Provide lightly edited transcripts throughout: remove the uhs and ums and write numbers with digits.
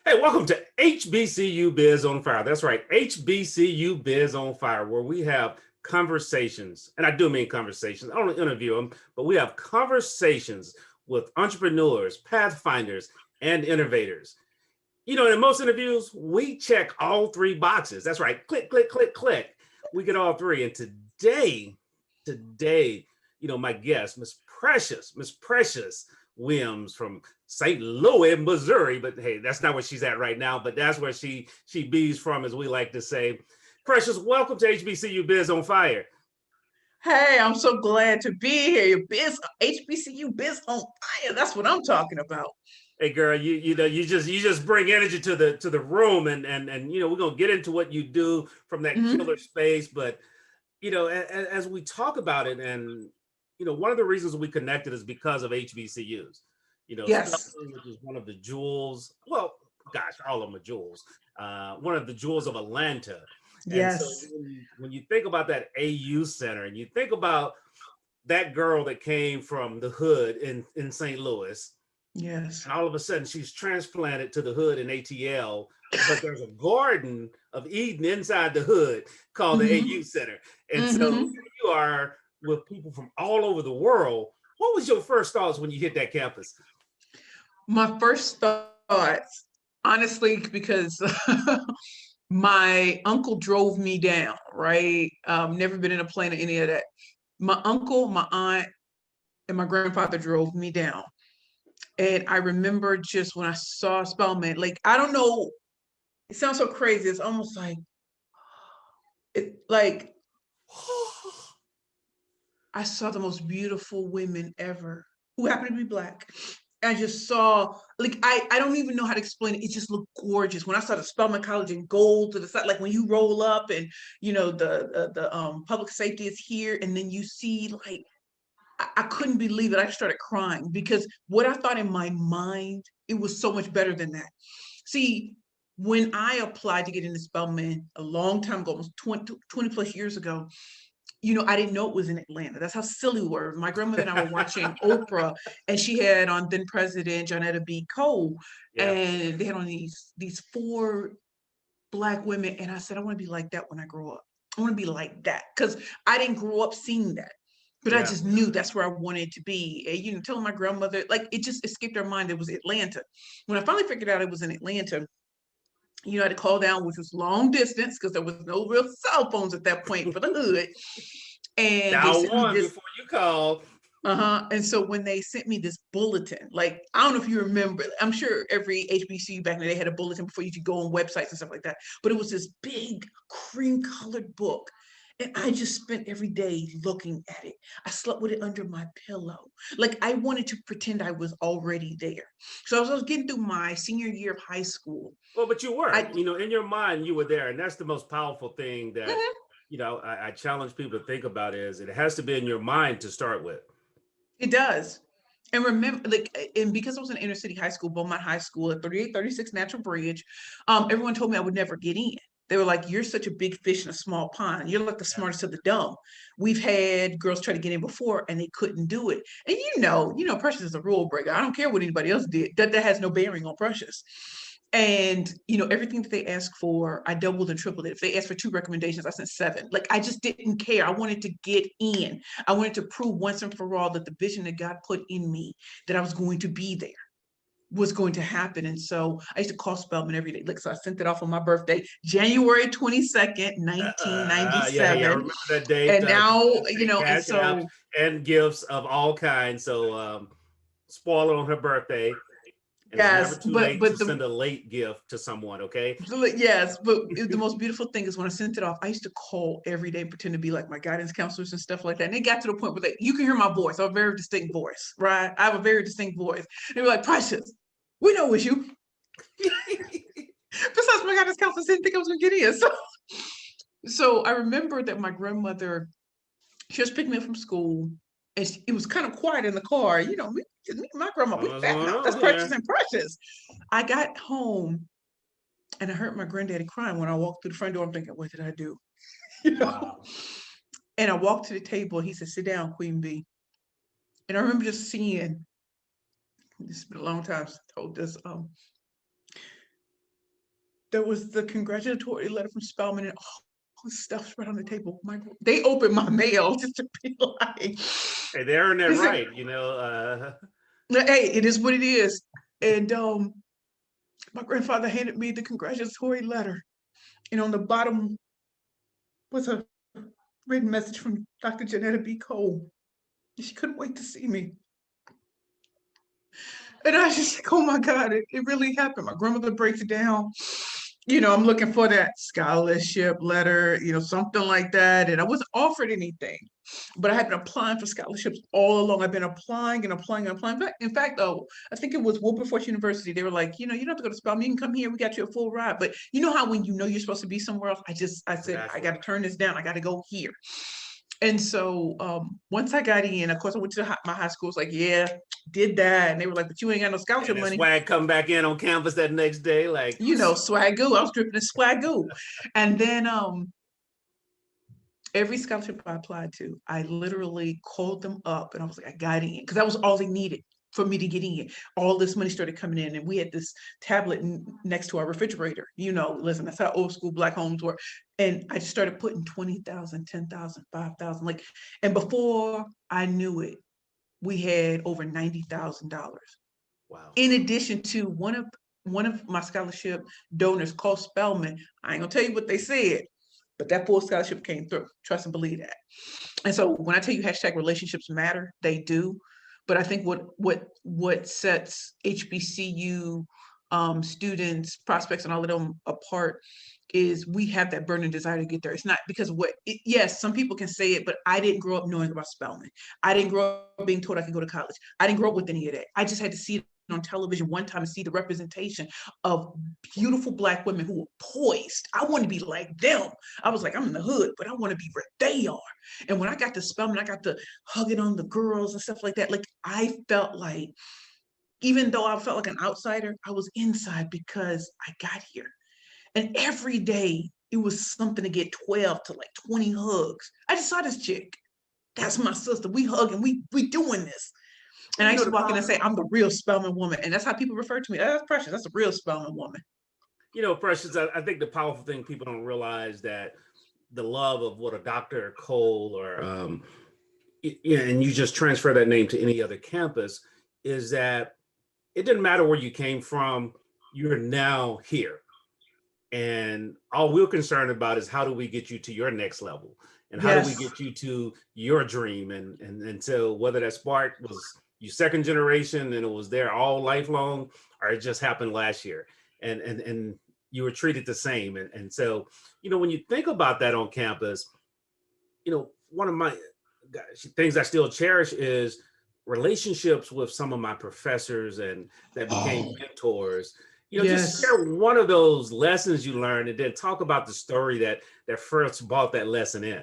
Hey, welcome to HBCU Biz on Fire. That's right, HBCU Biz on Fire, where we have conversations, and I do mean conversations. I don't interview them, but we have conversations with entrepreneurs, pathfinders, and innovators. In most interviews, we check all three boxes. That's right, click, click, click, click. We get all three. And today, my guest, Miss Precious Wiliams from St. Louis, Missouri. But hey, that's not where she's at right now, but that's where she bees from, as we like to say. Precious, welcome to HBCU Biz on Fire. Hey, I'm so glad to be here. Your HBCU Biz on Fire. That's what I'm talking about. Hey girl, you just bring energy to the room, and we're gonna get into what you do from that killer space. But as we talk about it, and one of the reasons we connected is because of HBCUs. Yes. Spelman, which is one of the jewels. Well, gosh, all of them are jewels. One of the jewels of Atlanta. And so Yes. when you think about that AU Center, and you think about that girl that came from the hood in St. Louis. Yes. And all of a sudden she's transplanted to the hood in ATL, but there's a garden of Eden inside the hood called the AU Center. And so you are with people from all over the world. What was your first thoughts when you hit that campus? My first thoughts, honestly, because my uncle drove me down, right? Never been in a plane or any of that. My uncle, my aunt, and my grandfather drove me down. And I remember just when I saw Spelman, like, I don't know, it sounds so crazy. It's almost like I saw the most beautiful women ever who happened to be Black. I just saw, like, I don't even know how to explain it. It just looked gorgeous. When I saw the Spelman College in gold to the side, like when you roll up and, the public safety is here, and then you see, like, I couldn't believe it. I started crying because what I thought in my mind, it was so much better than that. See, when I applied to get into Spelman a long time ago, almost 20 plus years ago, I didn't know it was in Atlanta. That's how silly we were. My grandmother and I were watching Oprah, and she had on then President Janetta B. Cole, and they had on these four Black women, and I said, I want to be like that when I grow up. I want to be like that because I didn't grow up seeing that. But I just knew that's where I wanted to be. And, telling my grandmother, like, it just escaped her mind. It was Atlanta. When I finally figured out it was in Atlanta, I had to call down, which was long distance because there was no real cell phones at that point for the hood. And they sent me this before you call. And so when they sent me this bulletin, like, I don't know if you remember, I'm sure every HBCU back in the day had a bulletin before you could go on websites and stuff like that. But it was this big cream colored book. And I just spent every day looking at it. I slept with it under my pillow. Like, I wanted to pretend I was already there. So as I was getting through my senior year of high school. Well, but you were, in your mind, you were there. And that's the most powerful thing that, I challenge people to think about is it has to be in your mind to start with. It does. And remember, like, and because I was in inner city high school, Beaumont High School at 3836 Natural Bridge, everyone told me I would never get in. They were like, you're such a big fish in a small pond. You're like the smartest of the dumb. We've had girls try to get in before and they couldn't do it. And Precious is a rule breaker. I don't care what anybody else did. That has no bearing on Precious. And, everything that they asked for, I doubled and tripled it. If they asked for 2 recommendations, I sent 7. Like, I just didn't care. I wanted to get in. I wanted to prove once and for all that the vision that God put in me, that I was going to be there, was going to happen. And so I used to call Spelman every day. Like, so I sent it off on my birthday, January 22nd, 1997. I remember that date. And now, and so. And gifts of all kinds. So, spoiler on her birthday. And yes, it's never too late to send a late gift to someone, okay? Yes, but the most beautiful thing is when I sent it off, I used to call every day and pretend to be like my guidance counselors and stuff like that. And it got to the point where you can hear my voice. I have a very distinct voice, right? I have a very distinct voice. And they were like, Precious, we know it's you. Besides, my guidance counselors didn't think I was going to get in. So I remember that my grandmother, she was picking me up from school. And it was kind of quiet in the car. Me and my grandma, we fat now. That's Precious and Precious. I got home and I heard my granddaddy crying when I walked through the front door. I'm thinking, what did I do? Wow. And I walked to the table. He said, sit down, Queen Bee. And I remember just seeing, this has been a long time since I told this. there was the congratulatory letter from Spelman and all this stuff right on the table. They opened my mail just to be like, Hey, they earned that Is it- right, you know. hey, it is what it is. And my grandfather handed me the congratulatory letter. And on the bottom was a written message from Dr. Janetta B. Cole. She couldn't wait to see me. And I was just like, oh my God, it really happened. My grandmother breaks it down. You know, I'm looking for that scholarship letter, you know, something like that. And I wasn't offered anything, but I had been applying for scholarships all along. I've been applying and applying and applying. In fact, though, I think it was Wilberforce University. They were like, you know, you don't have to go to Spelman. You can come here. We got you a full ride. But you know how when you know you're supposed to be somewhere else, I said, I got to turn this down. I got to go here. And so once I got in, of course, I went to my high school. Was like, yeah, did that. And they were like, but you ain't got no scholarship And money. swag come back in on campus that next day, like, you know, swagoo. I was dripping in swagoo. And then every scholarship I applied to, I literally called them up and I was like, I got in, because that was all they needed for me to get in. All this money started coming in, and we had this tablet next to our refrigerator. You know, listen, that's how old school Black homes were. And I just started putting 20,000, 10,000, 5,000, like, and before I knew it, we had over $90,000. wow. In addition to one of my scholarship donors called Spelman. I ain't gonna tell you what they said, but that full scholarship came through. Trust and believe that. And so when I tell you #relationships matter, they do. But I think what sets HBCU students, prospects, and all of them apart is we have that burning desire to get there. It's not because of yes, some people can say it, but I didn't grow up knowing about Spelman. I didn't grow up being told I could go to college. I didn't grow up with any of that. I just had to see it on television one time and see the representation of beautiful Black women who were poised. I want to be like them. I was like, I'm in the hood, but I want to be where they are. And when I got to Spelman, I got to hugging on the girls and stuff like that. Like, I felt like, even though I felt like an outsider, I was inside because I got here. And every day it was something to get 12 to like 20 hugs. I just saw this chick. That's my sister. We hugging, we doing this. And I used to walk in and say, I'm the real Spelman woman. And that's how people refer to me. That's Precious. That's a real Spelman woman. You know, Precious, I think the powerful thing, people don't realize that the love of what a Dr. Cole or, and you just transfer that name to any other campus, is that it didn't matter where you came from, you're now here. And all we're concerned about is how do we get you to your next level? And how do we get you to your dream? And so whether that spark was your second generation and it was there all lifelong, or it just happened last year, and you were treated the same. And so, you know, when you think about that on campus, you know, one of my things I still cherish is relationships with some of my professors and that became mentors. You know, just share one of those lessons you learned and then talk about the story that first brought that lesson in.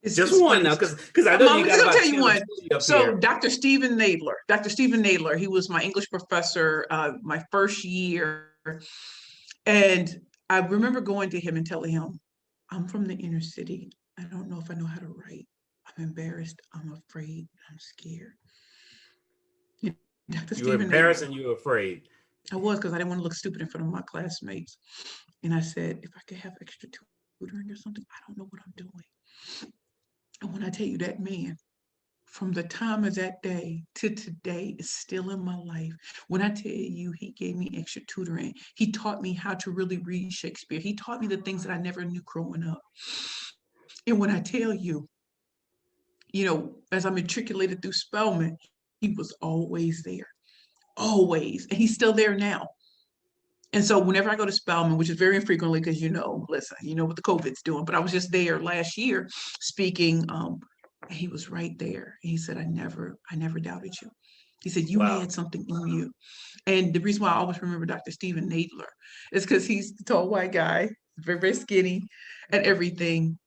It's just one now, because I know you got about tell you one. So here. Dr. Stephen Nadler, he was my English professor my first year. And I remember going to him and telling him, I'm from the inner city. I don't know if I know how to write. I'm embarrassed. I'm afraid. I'm scared. You were embarrassed and you were afraid. I was, because I didn't want to look stupid in front of my classmates. And I said, if I could have extra tutoring or something, I don't know what I'm doing. And when I tell you, that man, from the time of that day to today, is still in my life. When I tell you, he gave me extra tutoring. He taught me how to really read Shakespeare. He taught me the things that I never knew growing up. And when I tell you, you know, as I matriculated through Spelman, he was always there. Always. And he's still there now. And so whenever I go to Spelman, which is very infrequently, because you know, listen, you know what the COVID's doing, but I was just there last year speaking. He was right there. He said, I never doubted you. He said, you had something in you. And the reason why I always remember Dr. Stephen Nadler is because he's the tall white guy, very, very skinny and everything.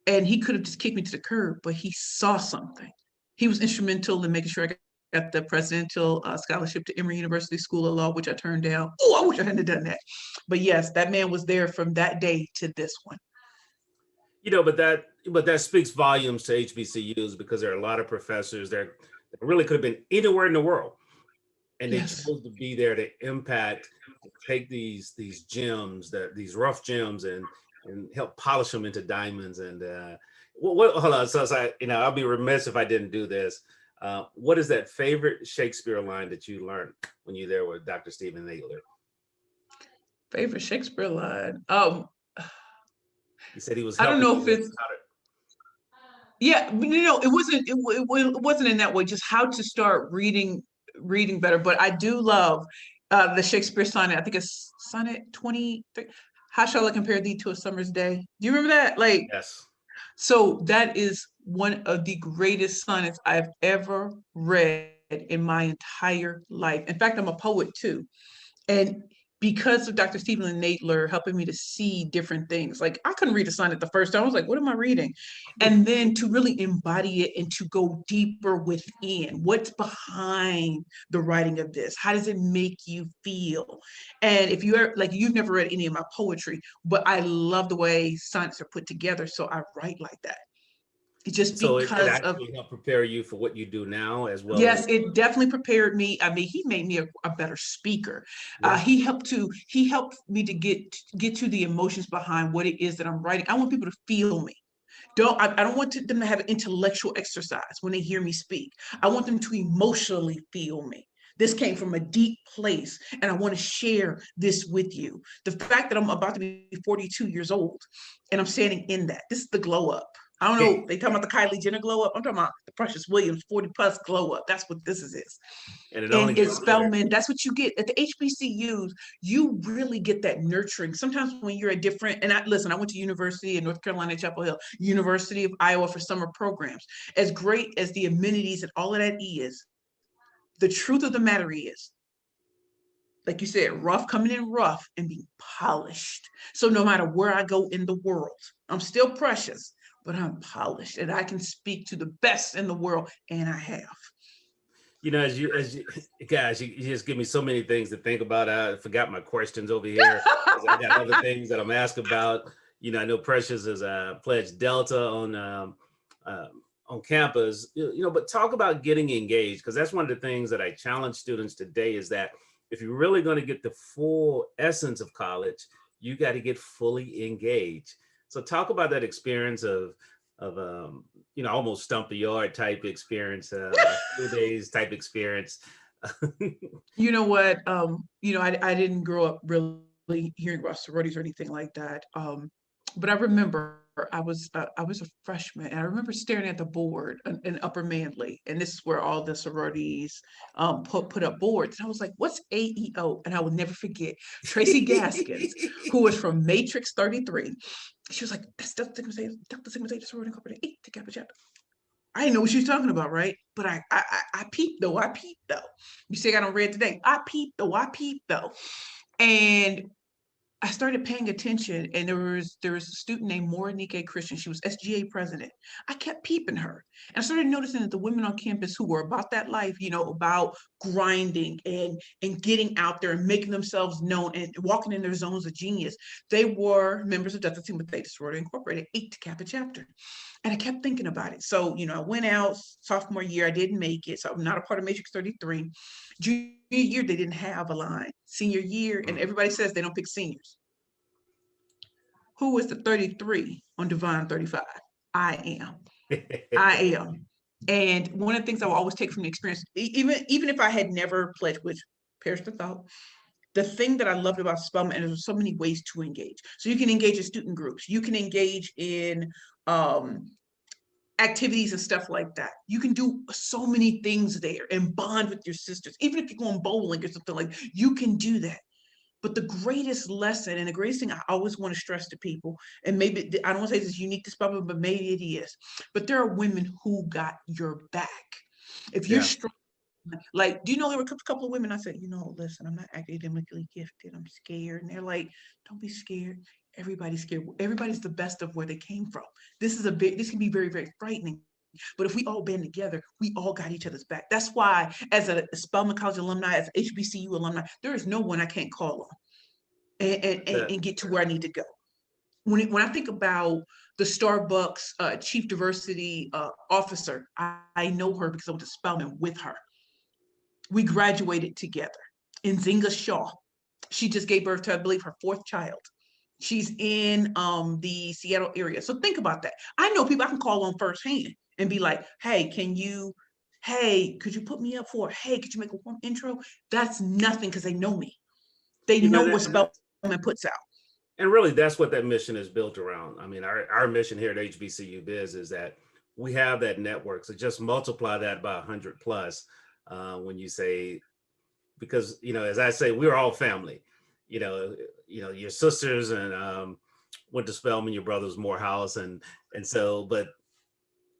And he could have just kicked me to the curb, but he saw something. He was instrumental in making sure I got the presidential scholarship to Emory University School of Law, which I turned down. Oh, I wish I hadn't done that. But yes, that man was there from that day to this one. You know, but that speaks volumes to HBCUs, because there are a lot of professors that really could have been anywhere in the world, and they Yes. chose to be there to impact, to take these gems, these rough gems, and help polish them into diamonds. And hold on, so I'll be remiss if I didn't do this. What is that favorite Shakespeare line that you learned when you're there with Dr. Stephen Naylor? Favorite Shakespeare line. He said he was I don't helping know if you learn it's, how to. yeah, but, it wasn't, it wasn't in that way, just how to start reading better. But I do love the Shakespeare sonnet. I think it's sonnet 23. How shall I compare thee to a summer's day? Do you remember that? Like, Yes. so that is one of the greatest sonnets I've ever read in my entire life. In fact, I'm a poet too. And because of Dr. Stephen Nadler helping me to see different things, like I couldn't read a sonnet the first time. I was like, what am I reading? And then to really embody it and to go deeper within what's behind the writing of this. How does it make you feel? And if you are like, you've never read any of my poetry, but I love the way sonnets are put together. So I write like that. Just So it because of, actually helped prepare you for what you do now, as well as. yes, it definitely prepared me. I mean, he made me a better speaker. Yeah. He helped me to get to the emotions behind what it is that I'm writing. I want people to feel me. I don't want them to have an intellectual exercise when they hear me speak. I want them to emotionally feel me. This came from a deep place, and I want to share this with you. The fact that I'm about to be 42 years old and I'm standing in that, this is the glow up. I don't know, they talking about the Kylie Jenner glow up. I'm talking about the Precious Williams 40 plus glow up. That's what this is. And it only And it's gets better. Spelman. That's what you get at the HBCUs. You really get that nurturing. Sometimes when you're a different, and listen, I went to University in North Carolina, Chapel Hill, University of Iowa for summer programs. As great as the amenities and all of that is, the truth of the matter is, like you said, rough, coming in rough and being polished. So no matter where I go in the world, I'm still precious, but I'm polished and I can speak to the best in the world, and I have. As you guys, you just give me so many things to think about. I forgot my questions over here, 'cause I got other things that I'm asked about. I know Precious is pledged Delta on campus. But talk about getting engaged, because that's one of the things that I challenge students today, is that if you're really going to get the full essence of college, you got to get fully engaged. So talk about that experience of almost stump the yard type experience, 2 days type experience. You know what? I didn't grow up really hearing about sororities or anything like that. But I remember I was a freshman, and I remember staring at the board in Upper Manley, and this is where all the sororities put up boards. And I was like, "What's AEO?" And I will never forget Tracy Gaskins, who was from Matrix 33. She was like, "That's Delta Sigma Theta Sorority Incorporated, 8 to Kappa Chapter." I didn't know what she was talking about, right? But I peeped though. I peeped though. You say I don't read today. I peeped though. I peeped though. And I started paying attention, and there was a student named Morinike Christian. She was SGA president. I kept peeping her, and I started noticing that the women on campus who were about that life, about grinding and getting out there and making themselves known and walking in their zones of genius, they were members of Delta Sigma Theta Sorority Incorporated, 8 Kappa chapter. And I kept thinking about it. So, I went out sophomore year. I didn't make it, so I'm not a part of Matrix 33. Junior year, they didn't have a line. Senior year, and everybody says they don't pick seniors. Who was the 33 on Divine 35? I am. I am. And one of the things I will always take from the experience, even if I had never pledged, which perish the thought, the thing that I loved about Spelman, and there's so many ways to engage. So you can engage in student groups. You can engage in activities and stuff like that. You can do so many things there and bond with your sisters. Even if you're going bowling or something like that, you can do that. But the greatest lesson and the greatest thing I always want to stress to people, and maybe I don't want to say this is unique to Spelman, but maybe it is. But there are women who got your back. If you're Yeah. strong, like, do you know there were a couple of women I said, listen, I'm not academically gifted. I'm scared. And they're like, don't be scared. Everybody's scared. Everybody's the best of where they came from. This can be very, very frightening. But if we all band together, we all got each other's back. That's why, as a Spelman College alumni, as HBCU alumni, there is no one I can't call on and get to where I need to go. When I think about the Starbucks chief diversity officer, I know her because I went to Spelman with her. We graduated together. Nzinga Shaw, she just gave birth to, I believe, her fourth child. She's in the Seattle area. So think about that. I know people I can call on firsthand and be like, hey, could you put me up for, hey, could you make a warm intro? That's nothing because they know me. They You know, know what Spelman puts out. and really that's what that mission is built around. I mean, our mission here at HBCUbiz is that we have that network. So just multiply that by 100 plus when you say, because, you know, as I say, we're all family. Your sisters and went to Spelman, your brother's Morehouse, and so, but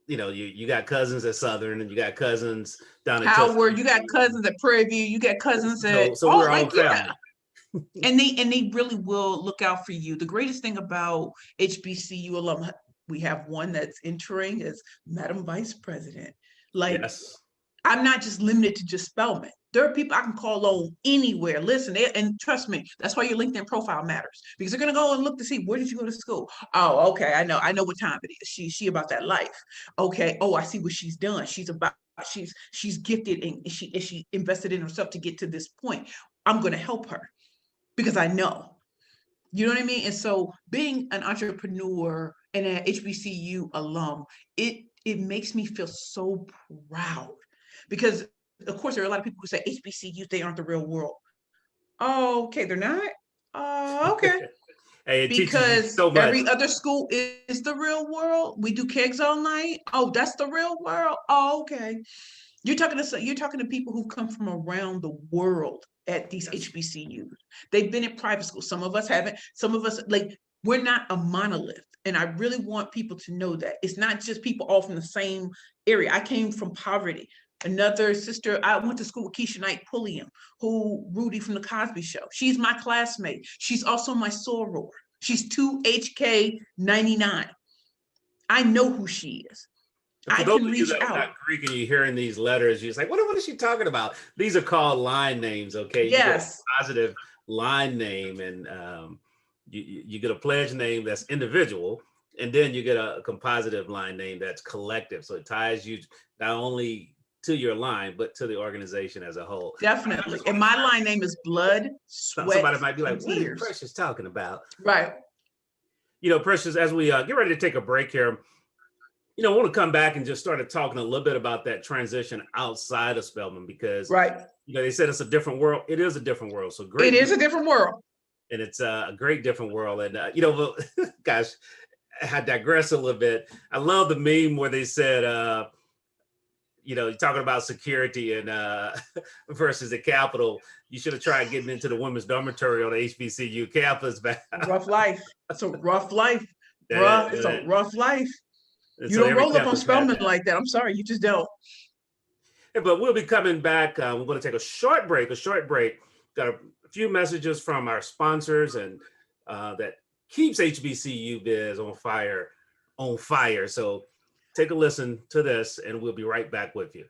you got cousins at Southern, and you got cousins down at Howard, you got cousins at Prairie View, you got cousins at so we're all family. And they really will look out for you. The greatest thing about HBCU alum, we have one that's entering as Madam Vice President. Like, yes. I'm not just limited to just Spelman. There are people I can call on anywhere. Listen, and trust me, that's why your LinkedIn profile matters, because they're gonna go and look to see, where did you go to school? Oh, okay, I know what time it is. She about that life. Okay, oh, I see what she's done. She's gifted, and she invested in herself to get to this point. I'm gonna help her because I know. You know what I mean? And so being an entrepreneur and an HBCU alum, it makes me feel so proud, because of course there are a lot of people who say HBCUs, they aren't the real world. Oh, okay, they're not? Okay. Hey, it teaches you Because so much. every other school is the real world. We do kegs all night. Oh, that's the real world. Oh, okay. You're talking to people who come from around the world at these Yes. HBCUs. They've been in private school. Some of us haven't. Some of us, like, we're not a monolith. And I really want people to know that it's not just people all from the same area. I came from poverty. Another sister, I went to school with Keisha Knight Pulliam, who Rudy from the Cosby Show. She's my classmate. She's also my soror. She's 2HK99. I know who she is. For I those can of you reach that are out. not Greek and you're hearing these letters, you're just like, what is she talking about? These are called line names, okay? Yes. You get a positive line name, and you get a pledge name that's individual, and then you get a compositive line name that's collective. So it ties you not only to your line, but to the organization as a whole. Definitely. And my line name is Blood, Sweat, Somebody might be like, and what is Tears. Precious talking about? Right. Precious, as we get ready to take a break here, I want to come back and just started talking a little bit about that transition outside of Spelman, because Right. they said it's a different world. It is a different world. So great. It is a different world. And it's a great different world. And, gosh, I digress a little bit. I love the meme where they said, you're talking about security and versus the Capitol. You should have tried getting into the women's dormitory on the HBCU campus. Rough life. It's a rough life. Bruh, it's a rough life. You don't roll up on Spelman like that. I'm sorry, you just don't. But we'll be coming back. We're going to take a short break. Got a few messages from our sponsors, and that keeps HBCUbiz on fire. So take a listen to this, and we'll be right back with you.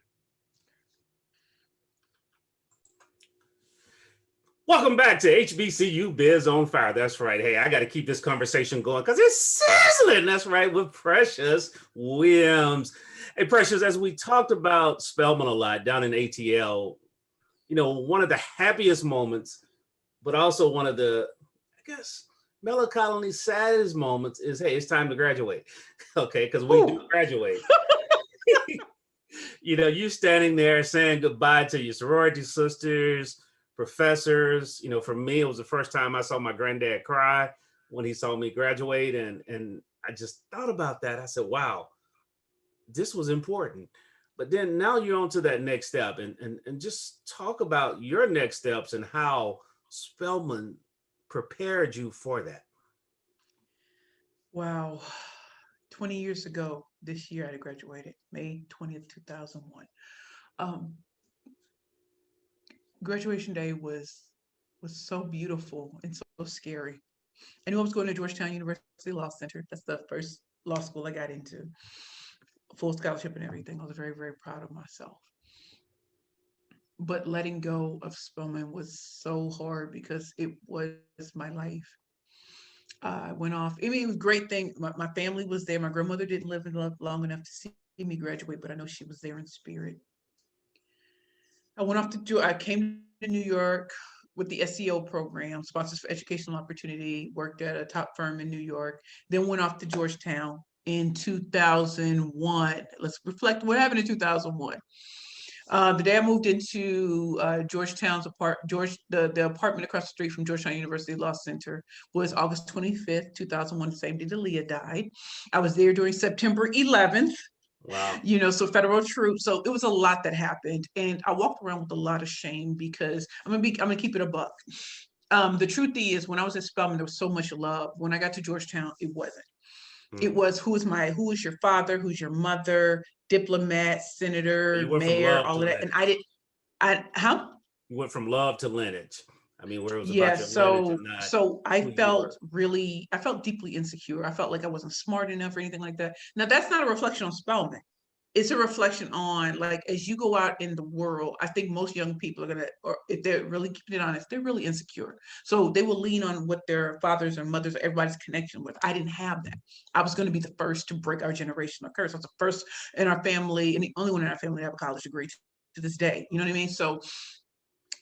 Welcome back to HBCUbiz on fire. That's right. Hey, I got to keep this conversation going because it's sizzling. That's right, with Precious Wiliams. Hey, Precious, as we talked about Spelman a lot down in ATL, one of the happiest moments, but also one of the, I guess, melancholy saddest moments is, hey, it's time to graduate. Okay, because we do graduate. You standing there saying goodbye to your sorority sisters, professors. For me, it was the first time I saw my granddad cry when he saw me graduate. And I just thought about that. I said, wow, this was important. But then now you're on to that next step, and just talk about your next steps and how Spelman prepared you for that. Wow. 20 years ago, this year I graduated, May 20th, 2001. Graduation day was so beautiful and so scary. I knew I was going to Georgetown University Law Center. That's the first law school I got into. Full scholarship and everything. I was very, very proud of myself. But letting go of Spelman was so hard because it was my life. I went off. I mean, it was a great thing. My family was there. My grandmother didn't live long enough to see me graduate, but I know she was there in spirit. I came to New York with the SEO program, Sponsors for Educational Opportunity, worked at a top firm in New York, then went off to Georgetown in 2001. Let's reflect what happened in 2001. The day I moved into Georgetown's the apartment across the street from Georgetown University Law Center was August 25th, 2001, the same day that Leah died. I was there during September 11th. Wow. So federal troops. So it was a lot that happened, and I walked around with a lot of shame because I'm gonna keep it a buck. The truth is, when I was at Spelman, there was so much love. When I got to Georgetown, it wasn't. It was who is your father, who's your mother, diplomat, You senator, went from mayor, love all to of that, and lineage. how You went from love to lineage. I mean, where it was about yeah, your lineage so and not so who you were. I felt deeply insecure. I felt like I wasn't smart enough or anything like that. Now that's not a reflection on Spelman. It's a reflection on, like, as you go out in the world, I think most young people are gonna, or if they're really keeping it honest, they're really insecure. So they will lean on what their fathers or mothers or everybody's connection with. I didn't have that. I was going to be the first to break our generational curse. I was the first in our family and the only one in our family to have a college degree to this day. You know what I mean? So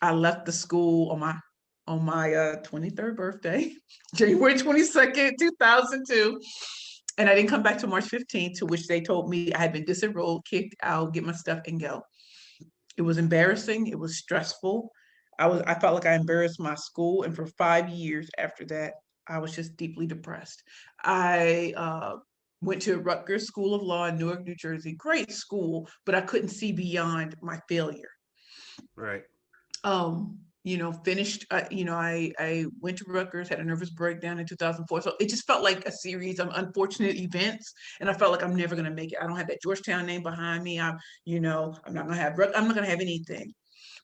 I left the school on my 23rd birthday, January 22nd, 2002. And I didn't come back till March 15th, to which they told me I had been disenrolled, kicked out, get my stuff and go. It was embarrassing. It was stressful. I felt like I embarrassed my school. And for 5 years after that, I was just deeply depressed. I went to Rutgers School of Law in Newark, New Jersey. Great school, but I couldn't see beyond my failure. Right. Finished, I went to Rutgers, had a nervous breakdown in 2004. So it just felt like a series of unfortunate events. And I felt like I'm never going to make it. I don't have that Georgetown name behind me. I'm not going to have anything,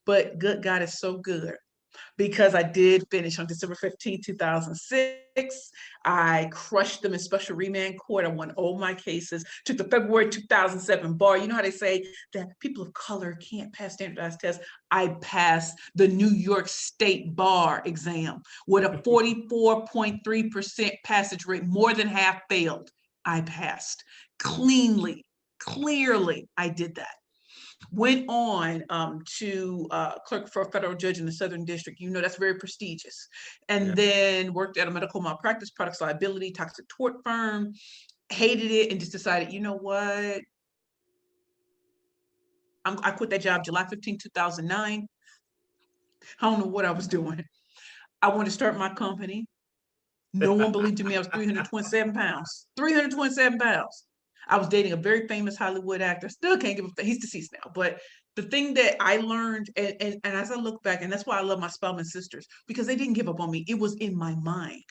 but good God is so good, because I did finish on December 15th, 2006. I crushed them in special remand court. I won all my cases, took the February 2007 bar. You know how they say that people of color can't pass standardized tests? I passed the New York State bar exam with a 44.3% passage rate, more than half failed. I passed cleanly, clearly. I did that. Went on to clerk for a federal judge in the Southern District. That's very prestigious. And Yeah. then worked at a medical malpractice, products liability, toxic tort firm. Hated it and just decided, you know what? I quit that job July 15, 2009. I don't know what I was doing. I wanted to start my company. No one believed in me. I was 327 pounds. 327 pounds. I was dating a very famous Hollywood actor. Still can't give a, he's deceased now. But the thing that I learned, and as I look back, and that's why I love my Spelman sisters, because they didn't give up on me. It was in my mind.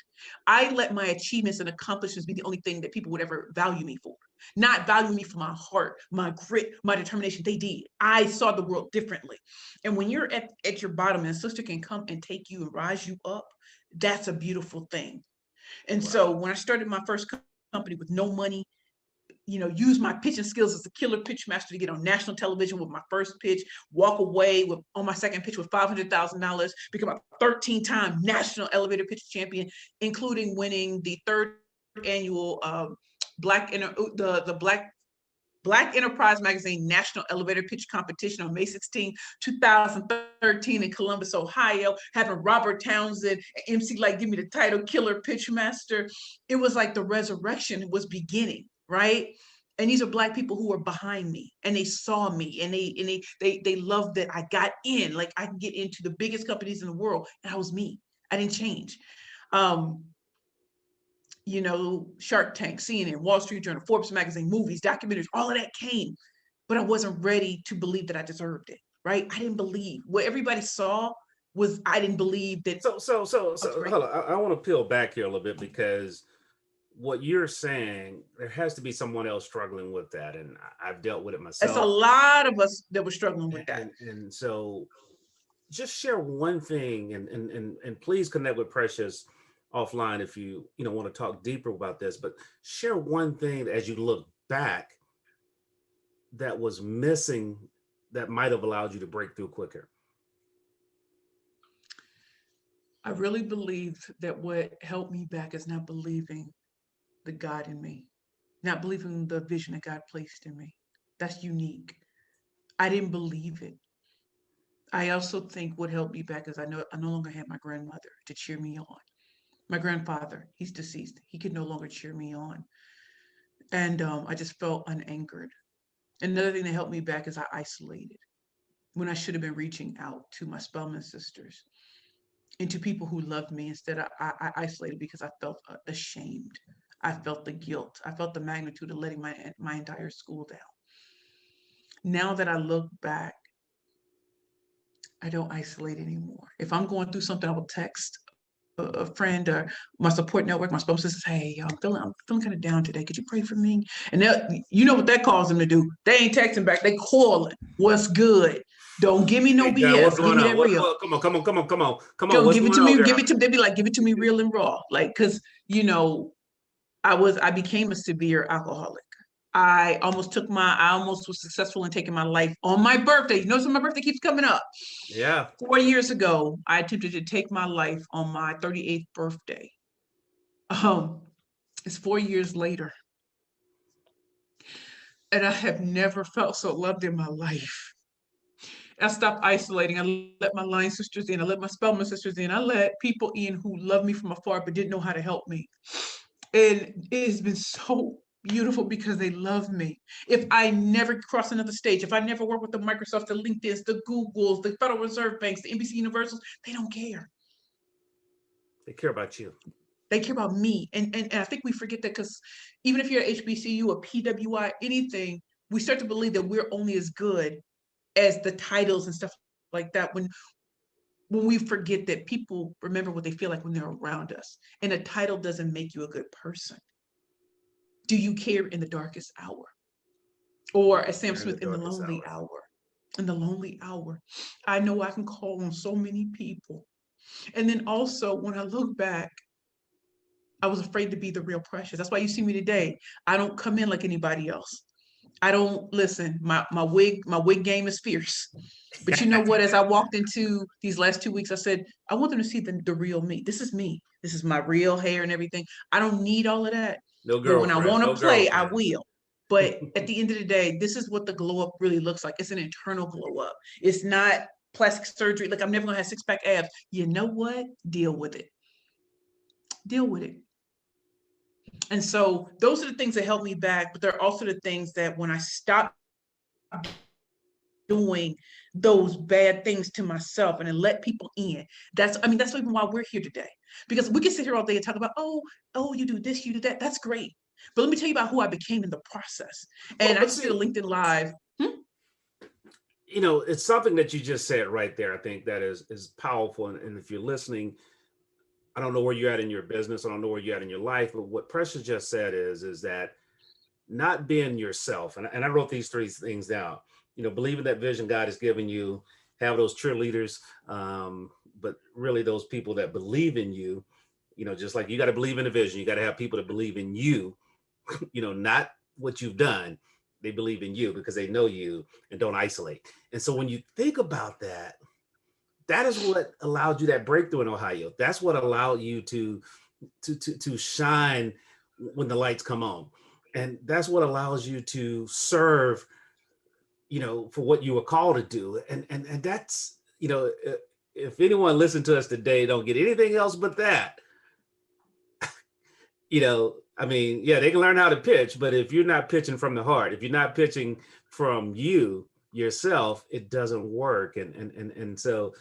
I let my achievements and accomplishments be the only thing that people would ever value me for. Not value me for my heart, my grit, my determination. They did. I saw the world differently. And when you're at your bottom and a sister can come and take you and rise you up, that's a beautiful thing. And Wow. so when I started my first company with no money, use my pitching skills as a killer pitch master to get on national television with my first pitch, walk away on my second pitch with $500,000, become a 13-time national elevator pitch champion, including winning the third annual Black Enterprise Magazine National Elevator Pitch Competition on May 16, 2013 in Columbus, Ohio, having Robert Townsend and MC Light give me the title Killer Pitch Master. It was like the resurrection was beginning, right? And these are Black people who were behind me, and they saw me, and they loved that I got in. Like, I can get into the biggest companies in the world, and I was me. I didn't change. Shark Tank, CNN, Wall Street Journal, Forbes magazine, movies, documentaries, all of that came, but I wasn't ready to believe that I deserved it, right? I didn't believe what everybody saw was, I didn't believe that. So hold on. I want to peel back here a little bit, because what you're saying, there has to be someone else struggling with that. And I've dealt with it That's a myself. lot of us that were struggling with that. And so just share one thing, and please connect with Precious offline if you want to talk deeper about this, but share one thing that, as you look back, that was missing, that might have allowed you to break through quicker. I really believe that what held me back is not believing the God in me, not believing the vision that God placed in me. That's unique. I didn't believe it. I also think what held me back is I no longer had my grandmother to cheer me on. My grandfather, he's deceased. He could no longer cheer me on. And I just felt unanchored. Another thing that helped me back is I isolated when I should have been reaching out to my Spelman sisters and to people who loved me. Instead, I isolated because I felt ashamed. I felt the guilt. I felt the magnitude of letting my entire school down. Now that I look back, I don't isolate anymore. If I'm going through something, I will text a friend or my support network, my spouse says, "Hey, I'm feeling kind of down today. Could you pray for me?" And you know what that calls them to do? They ain't texting back. They calling. What's good? Don't give me no Hey, John, what's BS. Give going me on? that real. Come on, come on, come on, come on, come on. Go What's give it going to on, me. girl? Give it to. They be like, give it to me real and raw. Like, cause I became a severe alcoholic. I almost was successful in taking my life on my birthday. You notice my birthday keeps coming up. Yeah. 4 years ago, I attempted to take my life on my 38th birthday. It's 4 years later, and I have never felt so loved in my life. I stopped isolating. I let my line sisters in. I let my Spelman sisters in. I let people in who loved me from afar but didn't know how to help me. And it has been so beautiful because they love me. If I never cross another stage, if I never work with the Microsoft, the LinkedIn's, the Googles, the Federal Reserve Banks, the NBC Universals, they don't care. They care about you. They care about me. And I think we forget that because even if you're at HBCU or PWI, anything, we start to believe that we're only as good as the titles and stuff like that when we forget that people remember what they feel like when they're around us. And a title doesn't make you a good person. Do you care in the darkest hour? Or as Sam Smith, in the lonely hour. In the lonely hour. I know I can call on so many people. And then also when I look back, I was afraid to be the real Precious. That's why you see me today. I don't come in like anybody else. I don't listen. My wig game is fierce. But you know what? As I walked into these last 2 weeks, I said, I want them to see the real me. This is me. This is my real hair and everything. I don't need all of that. No But when I girlfriend. want to No play, I girlfriend. will. But at the end of the day, this is what the glow up really looks like. It's an internal glow up. It's not plastic surgery. Like I'm never gonna have 6-pack abs. You know what? Deal with it. Deal with it. And so those are the things that help me back, but they're also the things that when I stop doing those bad things to myself and then let people in. That's even why we're here today. Because we can sit here all day and talk about, oh, you do this, you do that. That's great. But let me tell you about who I became in the process. And I just did a LinkedIn Live. You know, it's something that you just said right there. I think that is powerful. And if you're listening, I don't know where you're at in your business. I don't know where you're at in your life. But what Precious just said is that not being yourself. And I wrote these 3 things down. You know, believing that vision God has given you, have those cheerleaders, but really those people that believe in you. You know, just like you got to believe in the vision, you got to have people that believe in you. You know, not what you've done. They believe in you because they know you and don't isolate. And so when you think about that, that is what allowed you that breakthrough in Ohio. That's what allowed you to shine when the lights come on. And that's what allows you to serve, you know, for what you were called to do. And that's, you know, if anyone listened to us today, don't get anything else but that. You know, I mean, yeah, they can learn how to pitch, but if you're not pitching from the heart, if you're not pitching from you yourself, it doesn't work. And so,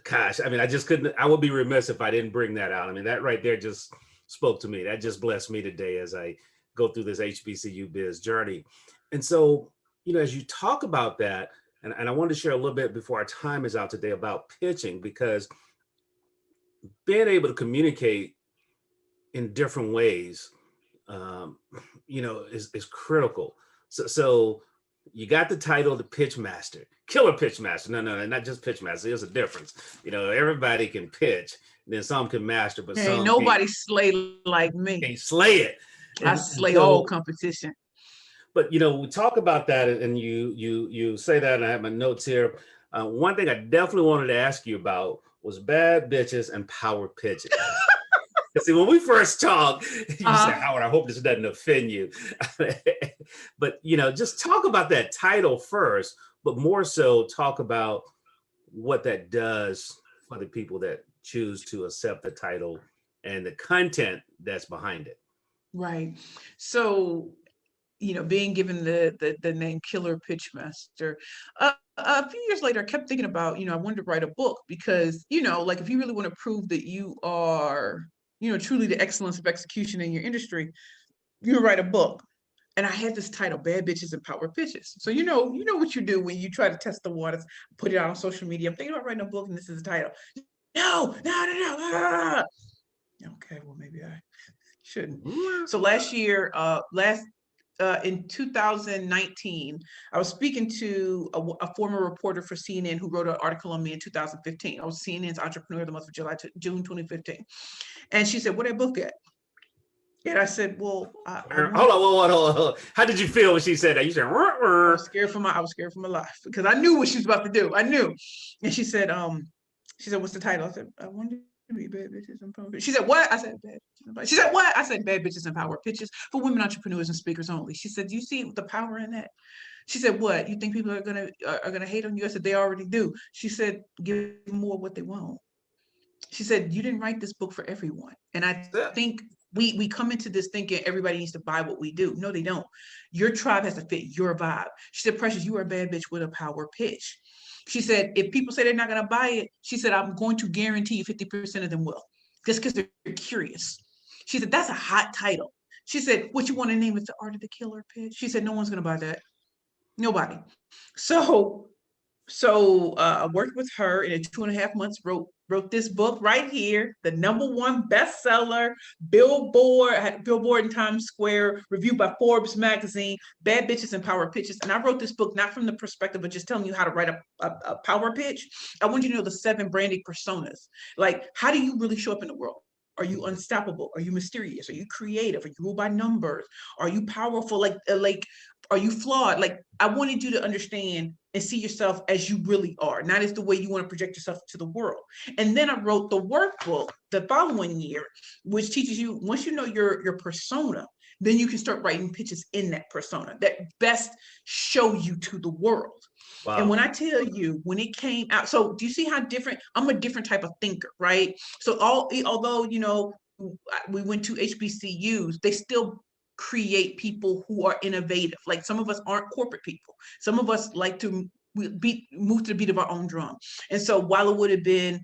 gosh, I mean, I would be remiss if I didn't bring that out. I mean, that right there just spoke to me. That just blessed me today as I go through this HBCUbiz journey. And so, you know, as you talk about that, and I wanted to share a little bit before our time is out today about pitching, because being able to communicate in different ways, you know, is critical. So you got the title, the pitch master, killer pitch master. No, not just pitch master. There's a difference. You know, everybody can pitch, and then some can master, but some nobody slay like me. Can't slay it. I slay all competition. But you know, we talk about that, and you say that, and I have my notes here. One thing I definitely wanted to ask you about was bad bitches and power pitches. See, when we first talked, you said, Howard, I hope this doesn't offend you. But, you know, just talk about that title first, but more so talk about what that does for the people that choose to accept the title and the content that's behind it. Right. So, being given the name Killer Pitchmaster, a few years later, I kept thinking about, I wanted to write a book because, like if you really want to prove that you are, truly the excellence of execution in your industry, you write a book. And I had this title, Bad Bitches and Power Pitches. So you know what you do when you try to test the waters, put it out on social media. I'm thinking about writing a book and this is the title. No. Okay, well maybe I shouldn't. So last year, in 2019, I was speaking to a former reporter for CNN who wrote an article on me in 2015. I was CNN's Entrepreneur of the Month of July to June 2015. And she said, "What did I book at?" And I said, "Well, hold on. How did you feel when she said that? You said, I was scared for my life because I knew what she was about to do. I knew. And she said, "What's the title?" I said, "I wanted to be Bad Bitches and Power Pitches." She said, "What?" I said, "Bad Bitches and Power." She said, "What?" I said, "Bad Bitches and Power Pitches for women entrepreneurs and speakers only." She said, "Do you see the power in that?" She said, "What? You think people are gonna hate on you?" I said, "They already do." She said, "Give them more what they want." She said, "You didn't write this book for everyone." And I think we come into this thinking everybody needs to buy what we do. No, they don't. Your tribe has to fit your vibe. She said, "Precious, you are a bad bitch with a power pitch." She said, "If people say they're not going to buy it," she said, "I'm going to guarantee you 50% of them will, just because they're curious." She said, "That's a hot title." She said, "What you want to name it, The Art of the Killer Pitch?" She said, "No one's going to buy that. Nobody." So I worked with her, and in 2.5 months wrote this book right here, the #1 bestseller, Billboard in Times Square, reviewed by Forbes magazine, Bad Bitches and Power Pitches. And I wrote this book not from the perspective of just telling you how to write a power pitch. I want you to know the 7 branding personas. Like, how do you really show up in the world? Are you unstoppable? Are you mysterious? Are you creative? Are you ruled by numbers? Are you powerful? Like, are you flawed? Like, I wanted you to understand and see yourself as you really are, not as the way you want to project yourself to the world. And then I wrote the workbook the following year, which teaches you, once you know your persona, then you can start writing pitches in that persona that best show you to the world. Wow. And when I tell you, when it came out, so do you see how different? I'm a different type of thinker, right? So although, we went to HBCUs, they still create people who are innovative. Like, some of us aren't corporate people. Some of us like to move to the beat of our own drum. And so while it would have been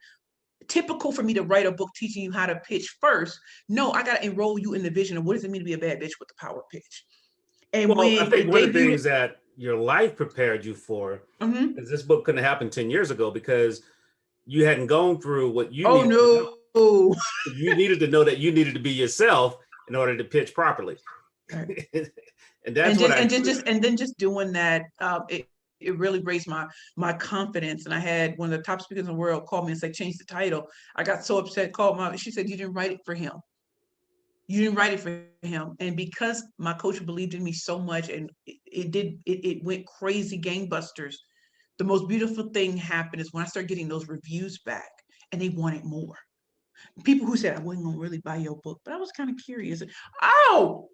typical for me to write a book teaching you how to pitch first, no, I got to enroll you in the vision of what does it mean to be a bad bitch with the power pitch. And I think one of the things that your life prepared you for is this book couldn't happen 10 years ago because you hadn't gone through what you needed to know. You needed to know that you needed to be yourself in order to pitch properly. Right. And then just doing that, it really raised my confidence. And I had one of the top speakers in the world call me and say, "Change the title." I got so upset, she said, "You didn't write it for him. You didn't write it for him." And because my coach believed in me so much, and it went crazy gangbusters, the most beautiful thing happened is when I started getting those reviews back and they wanted more. People who said, "I wasn't gonna really buy your book, but I was kind of curious." Oh,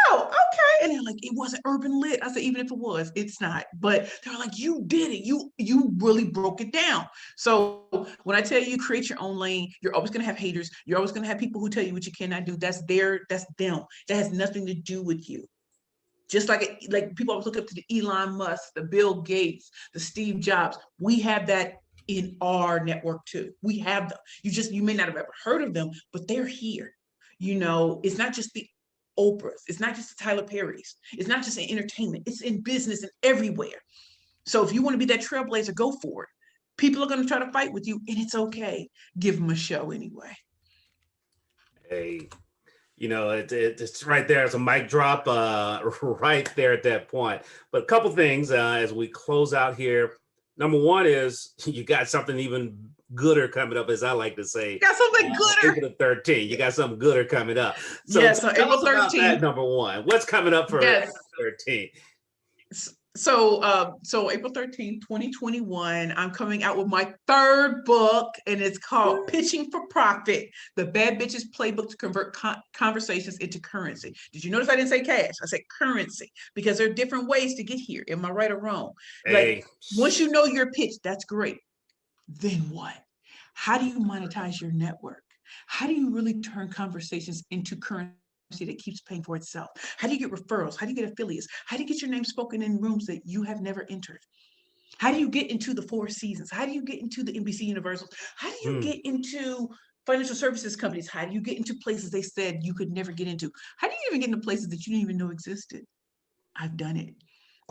okay. And they're like, "It wasn't urban lit." I said, "Even if it was, it's not." But they're like, "You did it. You really broke it down." So when I tell you create your own lane, you're always gonna have haters. You're always gonna have people who tell you what you cannot do. That's them. That has nothing to do with you. Just like people always look up to the Elon Musk, the Bill Gates, the Steve Jobs. We have that in our network too. We have them. You may not have ever heard of them, but they're here. It's not just the Oprahs. It's not just the Tyler Perrys. It's not just in entertainment. It's in business and everywhere. So if you want to be that trailblazer, go for it. People are going to try to fight with you, and it's okay. Give them a show anyway. Hey, it's right there. It's a mic drop right there at that point. But a couple things as we close out here. Number one is you got something even gooder coming up, as I like to say. Got something gooder. April 13th. You got something gooder coming up. So April 13th. Number one. What's coming up for April 13th? So April 13th, 2021, I'm coming out with my 3rd book, and it's called Pitching for Profit, the Bad Bitches Playbook to Convert Conversations into Currency. Did you notice I didn't say cash? I said currency, because there are different ways to get here. Am I right or wrong? Hey. Like, once you know your pitch, that's great. then what? How do you monetize your network? How do you really turn conversations into currency that keeps paying for itself? How do you get referrals? How do you get affiliates? How do you get your name spoken in rooms that you have never entered? How do you get into the Four Seasons? How do you get into the NBC Universals? How do you get into financial services companies? How do you get into places they said you could never get into? How do you even get into places that you didn't even know existed? I've done it.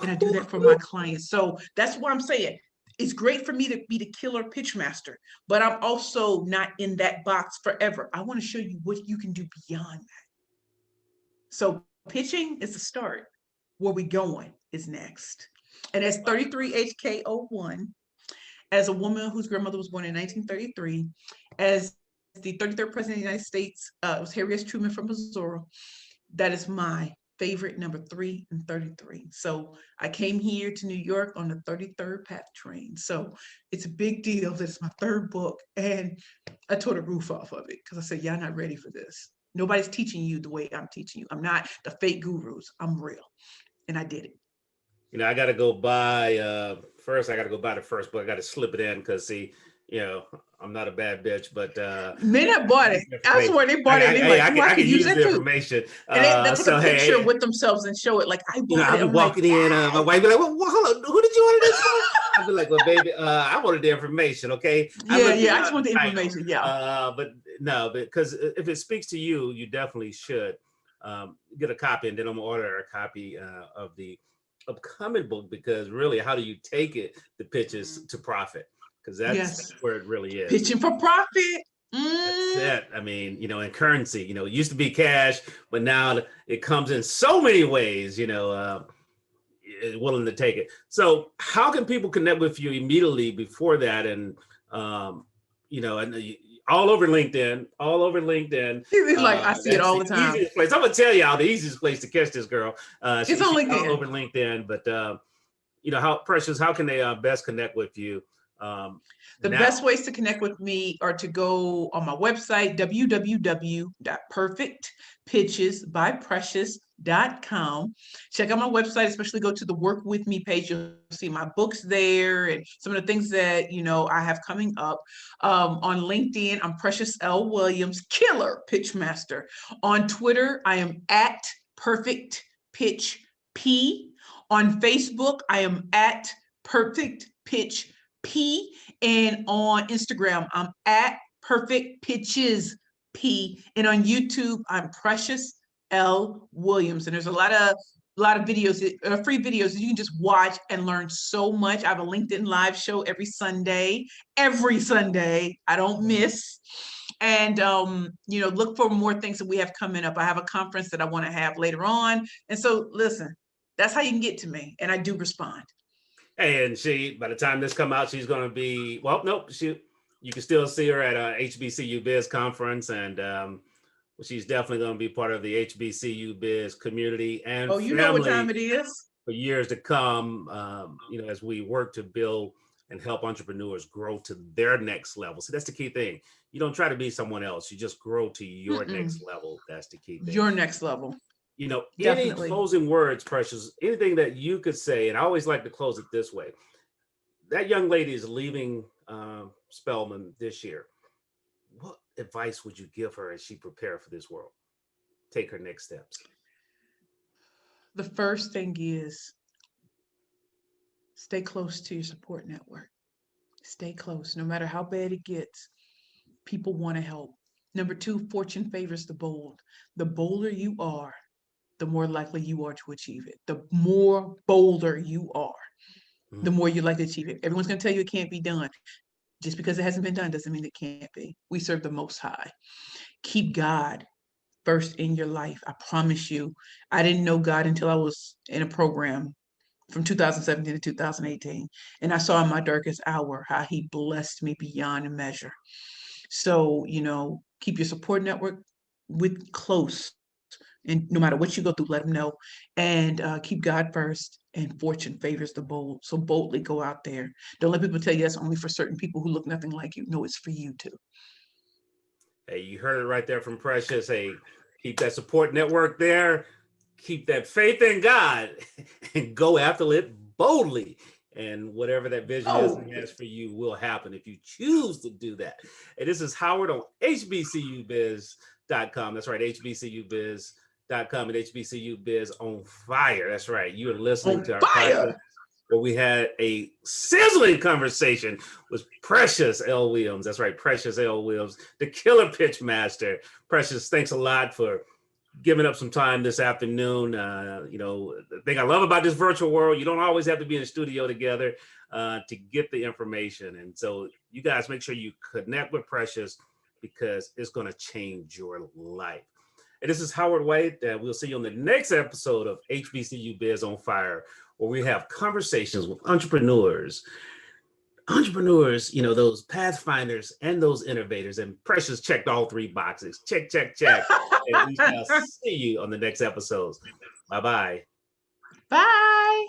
And I do that for my clients. So that's what I'm saying. It's great for me to be the killer pitch master, but I'm also not in that box forever. I want to show you what you can do beyond that. So pitching is the start. Where we going is next. And as 33HK01, as a woman whose grandmother was born in 1933, as the 33rd president of the United States, it was Harry S. Truman from Missouri. That is my favorite number 3 and 33. So I came here to New York on the 33rd PATH train. So it's a big deal. That's my third book. And I tore the roof off of it because I said, y'all not ready for this. Nobody's teaching you the way I'm teaching you. I'm not the fake gurus. I'm real. And I did it. You know, I got to go buy, first, I got to go buy the first book. I got to slip it in because, see, you know, I'm not a bad bitch, but men have bought it. I swear they bought it. I can use the information. And they put a picture with themselves and show it. Like I bought it. I'll be walking in. My wife be like, "Well, hold on, who did you order this for?" I'll be like, "Well, baby, I wanted the information. Okay." I just want the information. But no, because if it speaks to you, you definitely should get a copy, and then I'm gonna order a copy of the upcoming book, because really, how do you take it? The pitches to profit. Because that's where it really is. Pitching for profit. That's it. I mean, you know, in currency, you know, it used to be cash, but now it comes in so many ways, you know, willing to take it. So how can people connect with you immediately before that? And, you know, and all over LinkedIn. Like, I see it all the time. Easiest place. I'm going to tell y'all the easiest place to catch this girl. It's on LinkedIn. All over LinkedIn. But, you know, how can they best connect with you? The best ways to connect with me are to go on my website, www.perfectpitchesbyprecious.com. Check out my website, especially go to the Work With Me page. You'll see my books there and some of the things that, you know, I have coming up. On LinkedIn, I'm Precious L. Wiliams, killer pitch master. On Twitter, I am at Perfect Pitch P. On Facebook, I am at Perfect Pitch P, and on Instagram, I'm at Perfect Pitches P, and on YouTube, I'm Precious L. Wiliams. And there's a lot of videos, free videos that you can just watch and learn so much. I have a LinkedIn live show every Sunday. I don't miss. And you know, look for more things that we have coming up. I have a conference that I want to have later on, and so listen, that's how you can get to me, and I do respond. And by the time this come out, she's going to be, well, nope, you can still see her at a HBCUbiz conference, and she's definitely going to be part of the HBCUbiz community and you know what time it is for years to come. You know, as we work to build and help entrepreneurs grow to their next level. So that's the key thing. You don't try to be someone else. You just grow to your next level. That's the key thing. Your next level. You know, Definitely. Any closing words, Precious, anything that you could say, and I always like to close it this way. That young lady is leaving Spelman this year. What advice would you give her as she prepares for this world? Take her next steps. The first thing is stay close to your support network. Stay close, no matter how bad it gets. People want to help. Number 2, fortune favors the bold. The bolder you are, the more likely you are to achieve it. The more bolder you are, the more you're likely to achieve it. Everyone's going to tell you it can't be done. Just because it hasn't been done doesn't mean it can't be. We serve the Most High. Keep God first in your life. I promise you, I didn't know God until I was in a program from 2017 to 2018. And I saw in my darkest hour how he blessed me beyond measure. So, you know, keep your support network close. And no matter what you go through, let them know. And keep God first, and fortune favors the bold. So boldly go out there. Don't let people tell you that's only for certain people who look nothing like you. No, it's for you too. Hey, you heard it right there from Precious. Hey, keep that support network there. Keep that faith in God and go after it boldly. and whatever that vision is Oh, he has for you will happen if you choose to do that. And this is Howard on HBCUbiz.com. That's right, HBCUbiz.com and HBCUbiz on fire. That's right. You are listening on to our fire. podcast where we had a sizzling conversation with Precious L. Wiliams. That's right, Precious L. Wiliams, the killer pitch master. Precious, thanks a lot for giving up some time this afternoon. You know, the thing I love about this virtual world, you don't always have to be in the studio together to get the information. And so you guys make sure you connect with Precious because it's going to change your life. And this is Howard White. We'll see you on the next episode of HBCU Biz on Fire, where we have conversations with entrepreneurs, you know, those pathfinders and those innovators. And Precious checked all three boxes. Check, check, check. And we shall see you on the next episodes. Bye-bye. Bye.